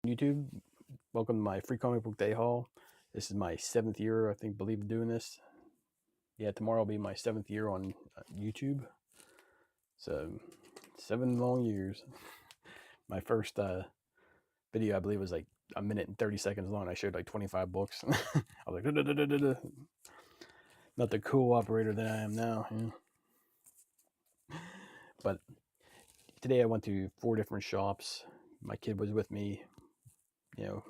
YouTube. Welcome to my free comic book day haul. This is my 7th year, I think, believe doing this. Yeah, tomorrow will be my 7th year on YouTube. So 7 long years. My first video, I believe, was like a minute and 30 seconds long. I showed like 25 books. I was like, not the cool operator that I am now. But today I went to 4 different shops. My kid was with me, you know,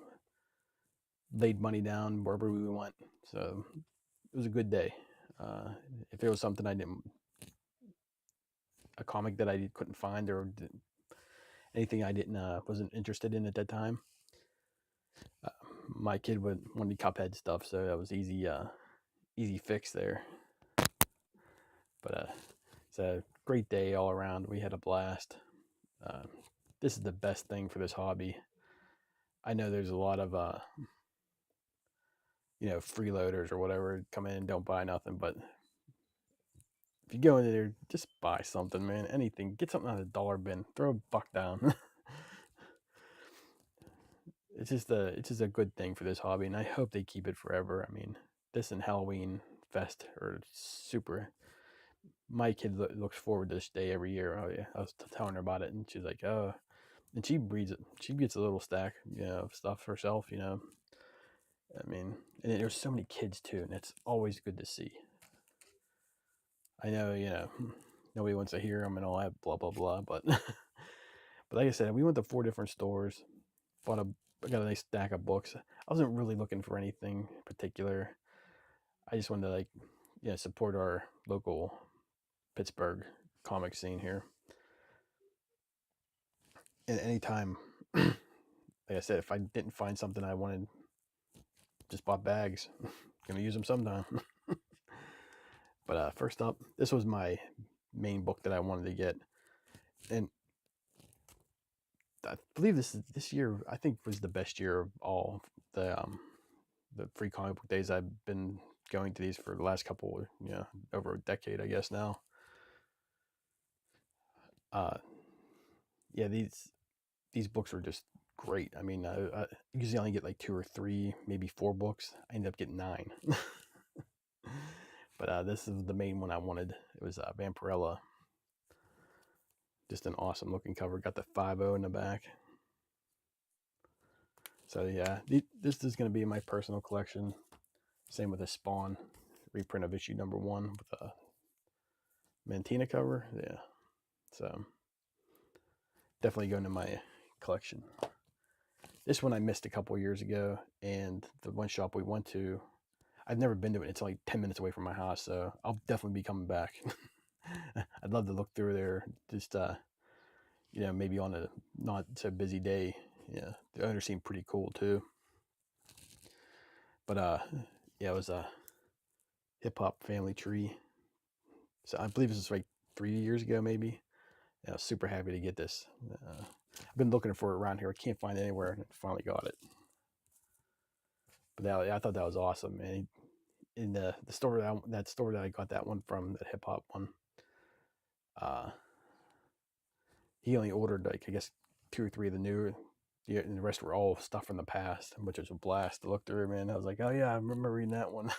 laid money down wherever we went. So it was a good day. If it was something a comic that I couldn't find or anything I didn't wasn't interested in at that time, uh, my kid would wanted Cuphead stuff, so that was easy fix there. But it's a great day all around. We had a blast. Uh, this is the best thing for this hobby. I know there's a lot of freeloaders or whatever come in and don't buy nothing, but if you go in there, just buy something, man. Anything. Get something out of the dollar bin. Throw a buck down. It's just a good thing for this hobby, and I hope they keep it forever. I mean, this and Halloween Fest are super. My kid looks forward to this day every year. Oh yeah, I was telling her about it, and she's like, "Oh," and she reads it. She gets a little stack, of stuff herself. I mean, and there's so many kids too, and it's always good to see. I know, nobody wants to hear them and all that blah blah blah, but but like I said, we went to 4 different stores, bought a I got a nice stack of books. I wasn't really looking for anything particular. I just wanted to support our local Pittsburgh comic scene here. And anytime, like I said, if I didn't find something I wanted, just bought bags. Gonna use them sometime. But first up, this was my main book that I wanted to get, and I believe this year I think was the best year of all the free comic book days. I've been going to these for the last couple, over a decade, I guess now. Uh, yeah, these books were just great. I mean, I usually only get like 2 or 3, maybe 4 books. I ended up getting 9. But this is the main one I wanted. It was Vampirella. Just an awesome looking cover. Got the 5-0 in the back. So yeah, this is going to be my personal collection. Same with the Spawn reprint of issue #1 with a Mantina cover. Yeah, so definitely going to my collection. This one I missed a couple years ago, and the one shop we went to, I've never been to it. It's like 10 minutes away from my house, so I'll definitely be coming back. I'd love to look through there, just maybe on a not so busy day. Yeah, the owners seem pretty cool too. But yeah, it was a Hip Hop Family Tree. So I believe this was like 3 years ago, maybe. Yeah, I was super happy to get this. I've been looking for it around here. I can't find it anywhere, and finally got it. But I thought that was awesome, man. In the store that store that I got that one from, that hip hop one, uh, he only ordered like I guess 2 or 3 of the newer, and the rest were all stuff from the past, which was a blast to look through. Man, I was like, oh yeah, I remember reading that one.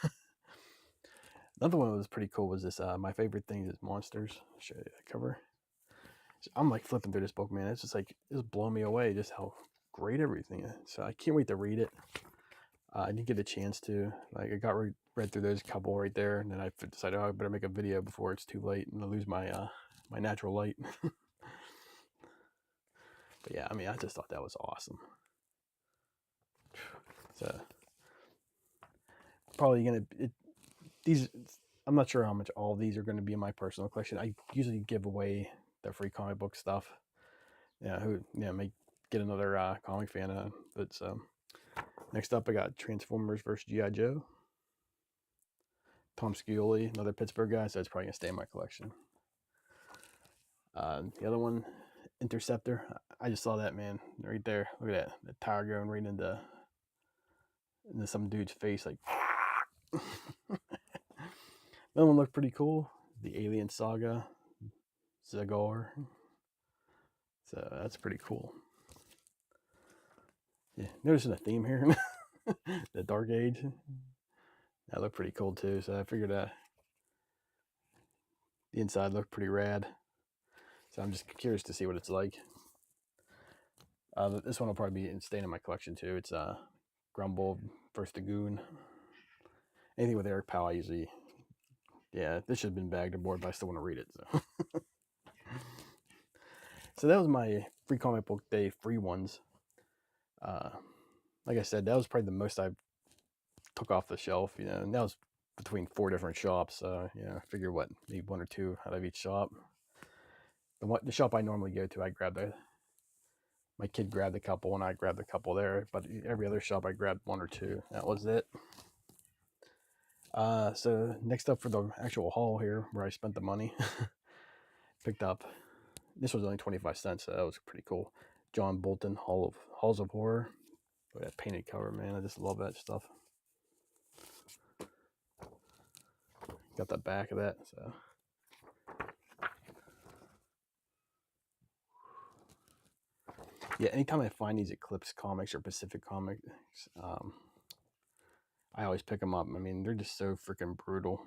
Another one that was pretty cool was this. My favorite thing is monsters. I'll show you that cover. So I'm like flipping through this book, man. It's just like it's blowing me away, just how great everything is. So I can't wait to read it. I didn't get a chance to. Like I got read through those couple right there, and then I decided, oh, I better make a video before it's too late and I lose my natural light. But yeah, I mean, I just thought that was awesome. So probably these. I'm not sure how much all of these are going to be in my personal collection. I usually give away the free comic book stuff. Yeah, who may get another comic fan of it. So next up, I got Transformers vs. G.I. Joe. Tom Scioli, another Pittsburgh guy, so it's probably gonna stay in my collection. The other one, Interceptor. I just saw that, man, right there. Look at that, the tire going right into some dude's face, like. That one looked pretty cool. The Alien Saga, Zagar. So that's pretty cool. Yeah, noticing a theme here. The Dark Age. That looked pretty cool too. So I figured the inside looked pretty rad. So I'm just curious to see what it's like. This one will probably be staying in my collection too. It's Grumble vs. Dragoon. Anything with Eric Powell, I usually, yeah, this should have been bagged or board, but I still want to read it. So, so that was my free comic book day free ones. Like I said, that was probably the most I took off the shelf, and that was between 4 different shops. So, I figure what, maybe 1 or 2 out of each shop. The shop I normally go to, my kid grabbed a couple and I grabbed a couple there, but every other shop I grabbed 1 or 2. That was it. So next up for the actual haul here, where I spent the money, picked up. This was only 25 cents, so that was pretty cool. John Bolton Halls of Horror. Look at that painted cover, man. I just love that stuff. Got the back of that, so. Yeah, anytime I find these Eclipse comics or Pacific comics, I always pick them up. I mean, they're just so freaking brutal.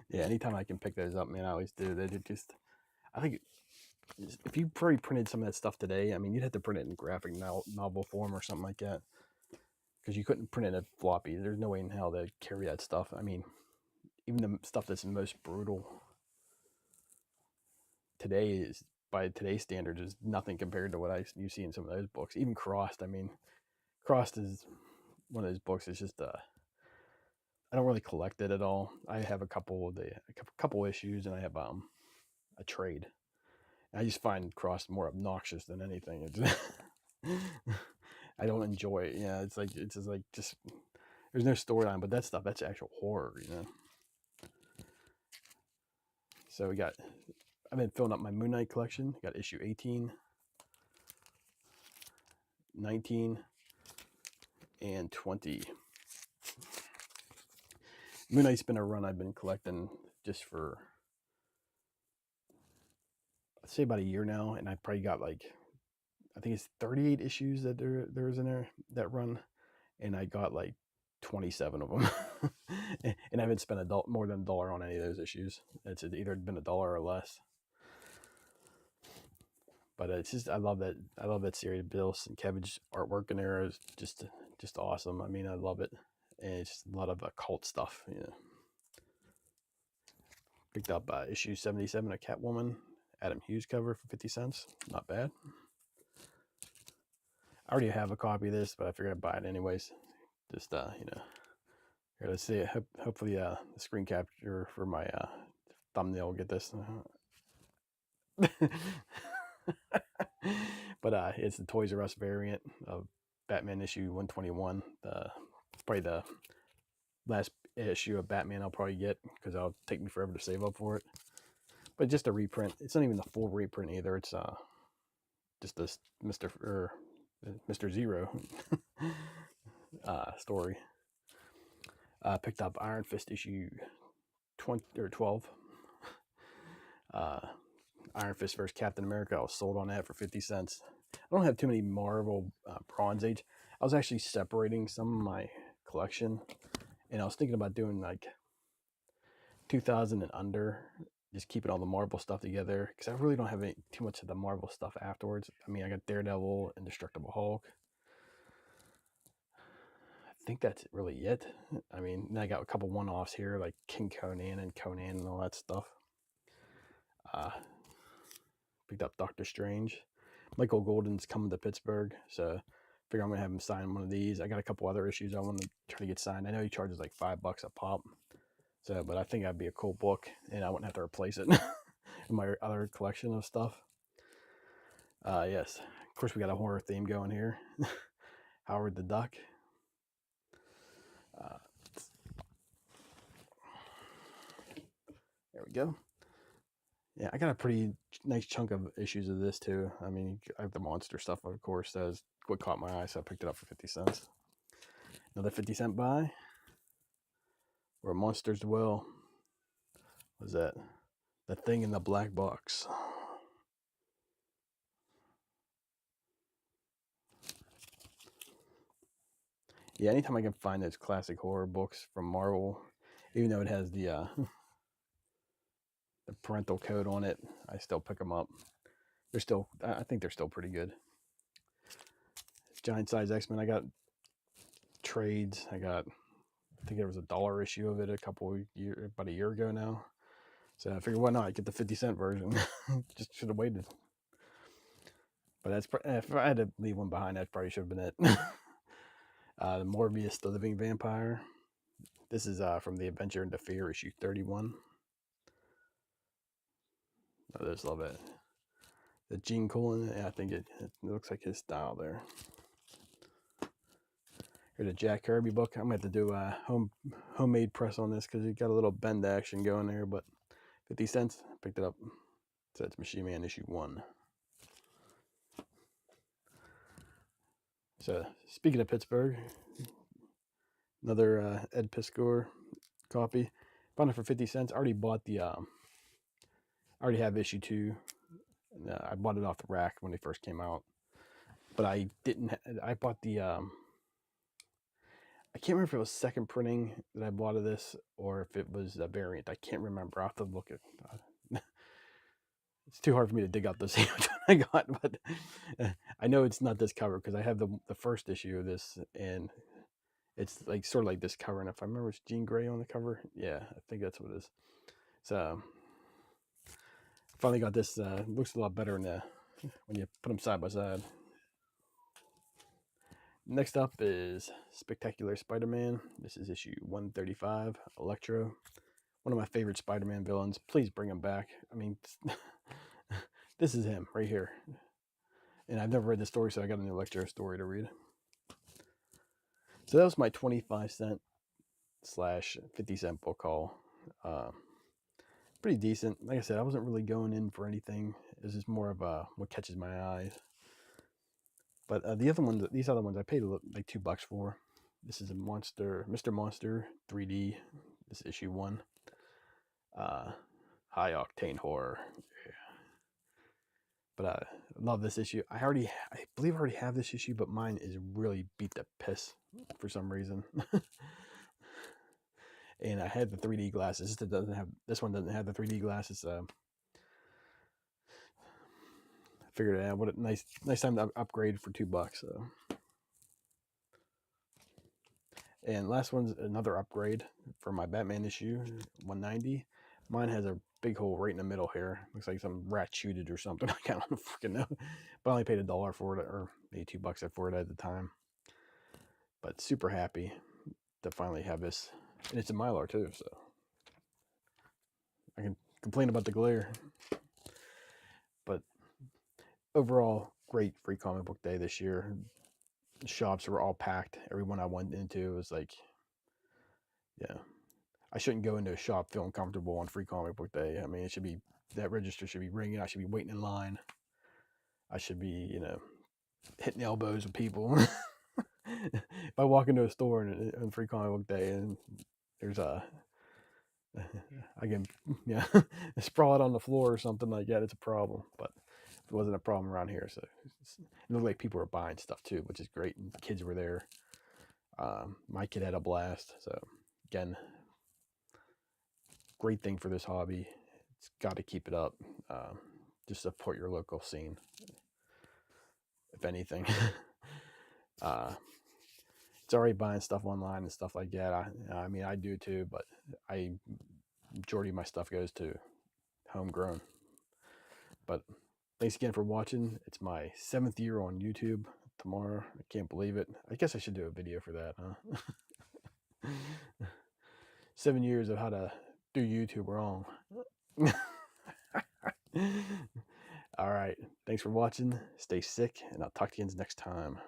Yeah, anytime I can pick those up, man, I always do. I think if you pre-printed some of that stuff today, I mean, you'd have to print it in graphic novel form or something like that, because you couldn't print it at floppy. There's no way in hell to carry that stuff. I mean, even the stuff that's most brutal today is, by today's standards, is nothing compared to what you see in some of those books. Even Crossed. I mean, Crossed is one of those books. It's just I don't really collect it at all. I have a couple issues, and I have a trade. I just find Crossed more obnoxious than anything. I don't enjoy it. Yeah, it's just there's no storyline, but that's actual horror. So I've been filling up my Moon Knight collection. Got issue 18, 19, and 20. Moon Knight's been a run I've been collecting just for, I'd say, about a year now, and I probably got I think it's 38 issues that there is in there that run, and I got 27 of them, and I haven't spent more than $1 on any of those issues. It's either been $1 or less. But it's just I love that series. Bill Sienkiewicz artwork in there is just awesome. I mean, I love it, and it's just a lot of occult stuff. Picked up issue 77 of Catwoman, Adam Hughes cover for 50 cents. Not bad. I already have a copy of this, but I figured I'd buy it anyways. Just here, let's see. Hopefully, the screen capture for my thumbnail will get this. But it's the Toys R Us variant of Batman issue 121. Probably the last issue of Batman I'll probably get, because it'll take me forever to save up for it. But just a reprint. It's not even the full reprint either. It's just this Mr. Zero story. Picked up Iron Fist issue 20 or 12. Iron Fist vs. Captain America. I was sold on that for 50 cents. I don't have too many Marvel Bronze Age. I was actually separating some of my collection, and I was thinking about doing 2000 and under, just keeping all the Marvel stuff together, because I really don't have too much of the Marvel stuff afterwards. I mean, I got Daredevil, Indestructible Hulk. I think that's really it. I mean, I got a couple one-offs here, like King Conan and all that stuff. Picked up Doctor Strange. Michael Golden's coming to Pittsburgh, so I figure I'm gonna have him sign one of these. I got a couple other issues I want to try to get signed. I know he charges like $5 a pop, but I think that'd be a cool book, and I wouldn't have to replace it in my other collection of stuff. Yes, of course we got a horror theme going here. Howard the Duck. There we go. Yeah, I got a pretty nice chunk of issues of this too. I mean, I have the monster stuff, of course. That was what caught my eye, so I picked it up for 50 cents. Another 50-cent buy. Where monsters dwell. What was that? The Thing in the Black Box. Yeah, anytime I can find those classic horror books from Marvel, even though it has the the parental code on it, I still pick them up. They're still, I think they're still pretty good. Giant Size X-Men, I got trades. I think there was a $1 issue of it about a year ago now. So I figured, why not get the 50-cent version? Just should have waited. But if I had to leave one behind, that probably should have been it. The Morbius, the Living Vampire. This is from the Adventure into Fear, issue 31. I just love it. The Gene Colan, yeah, I think it looks like his style there. Here's a Jack Kirby book. I'm going to have to do a homemade press on this because it got a little bend action going there, but 50 cents. Picked it up. So it's Machine Man issue 1. So speaking of Pittsburgh, another Ed Piskor copy. Found it for 50 cents. I already bought I already have issue 2. I bought it off the rack when they first came out. But I didn't, I bought I can't remember if it was second printing that I bought of this or if it was a variant. I can't remember. I'll have to look at it's too hard for me to dig out the same which one I got, but I know it's not this cover because I have the first issue of this and it's like sort of like this cover. And if I remember, it's Jean Grey on the cover. Yeah, I think that's what it is. So finally got this. Looks a lot better when you put them side by side. Next up is Spectacular Spider-Man. This is issue 135, Electro. One of my favorite Spider-Man villains. Please bring him back. I mean, this is him right here. And I've never read the story, so I got an Electro story to read. So that was my 25-cent / 50-cent book haul. Pretty decent. Like I said, I wasn't really going in for anything. It was just more of what catches my eye. But these other ones, I paid like $2 for. This is a Mr. Monster 3D. This is issue 1. High octane horror. But I love this issue. I believe I already have this issue, but mine is really beat to piss for some reason. And I had the 3D glasses. This one doesn't have the 3D glasses. I figured out what a nice time to upgrade for $2. So. And last one's another upgrade for my Batman issue 190. Mine has a big hole right in the middle here. Looks like some rat chewed it or something. I don't freaking know. But I only paid $1 for it, or maybe $2 for it at the time. But super happy to finally have this. And it's a Mylar too, so I can complain about the glare. But overall, great free comic book day this year. The shops were all packed. Everyone I went into was like, yeah. I shouldn't go into a shop feeling comfortable on free comic book day. I mean, that register should be ringing. I should be waiting in line. I should be, hitting elbows with people. If I walk into a store on free comic book day and there's I can, sprawl out on the floor or something like that, it's a problem. But it wasn't a problem around here. So it looked like people were buying stuff too, which is great. And the kids were there. My kid had a blast. So again, great thing for this hobby. It's got to keep it up. Just support your local scene, if anything. It's already buying stuff online and stuff like that. I mean, I do too, but majority of my stuff goes to homegrown. But thanks again for watching. It's my 7th year on YouTube tomorrow. I can't believe it. I guess I should do a video for that, huh? 7 years of how to do YouTube wrong. All right. Thanks for watching. Stay sick, and I'll talk to you next time.